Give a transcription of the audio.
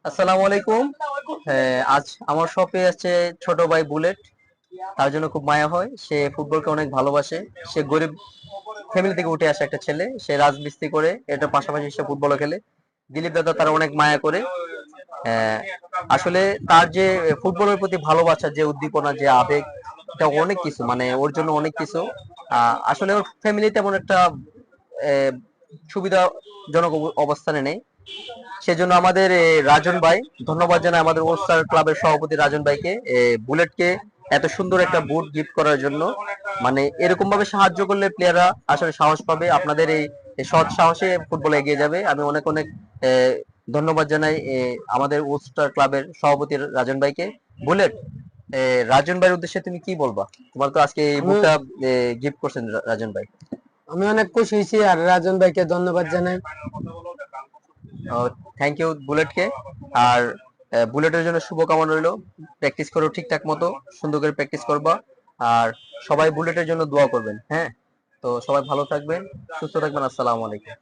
আসসালামু আলাইকুম। আজ আমার শপে আসছে ছোট ভাই বুলেট। তার জন্য খুব মায়া হয়। সে ফুটবলকে অনেক ভালোবাসে। সে গরিব ফ্যামিলি থেকে উঠে আসা একটা ছেলে। সে রাজমিস্ত্রি করে, এটার পাশাপাশি সে ফুটবলও খেলে। দিলীপ দাদা তার অনেক মায়া করে। আহ, আসলে তার যে ফুটবলের প্রতি ভালোবাসা, যে উদ্দীপনা, যে আবেগ, এটা অনেক কিছু, মানে ওর জন্য অনেক কিছু। আসলে ওর ফ্যামিলি তেমন একটা আহ, সুবিধাজনক অবস্থানে নেই। সেজন্য আমাদের রাজন ভাই, ধন্যবাদ জানাই আমাদের ওস্টার ক্লাবের সভাপতি রাজন ভাইকে, বুলেটকে এত সুন্দর একটা বুট গিফট করার জন্য। মানে এরকম ভাবে সাহায্য করলে প্লেয়াররা আসলে সাহস পাবে। আপনাদের এই সৎ সাহসে ফুটবল এগিয়ে যাবে। আমি অনেক অনেক ধন্যবাদ জানাই আমাদের ওস্টার ক্লাবের সভাপতি রাজন ভাইকে। বুলেট, রাজন ভাইয়ের উদ্দেশ্যে তুমি কি বলবা? তোমার তো আজকে এই আমি বুটটা গিফট করছেন রাজন ভাই। আমি অনেক খুশি হয়েছি আর রাজন ভাইকে ধন্যবাদ জানাই। Thank you বুলেটকে। আর বুলেটের জন্য শুভকামনা রইলো। প্র্যাকটিস করো ঠিকঠাক মতো, সুন্দর করে প্র্যাকটিস করবা। আর সবাই বুলেটের জন্য দোয়া করবেন, হ্যাঁ? তো সবাই ভালো থাকবেন, সুস্থ থাকবেন। আসসালামু আলাইকুম।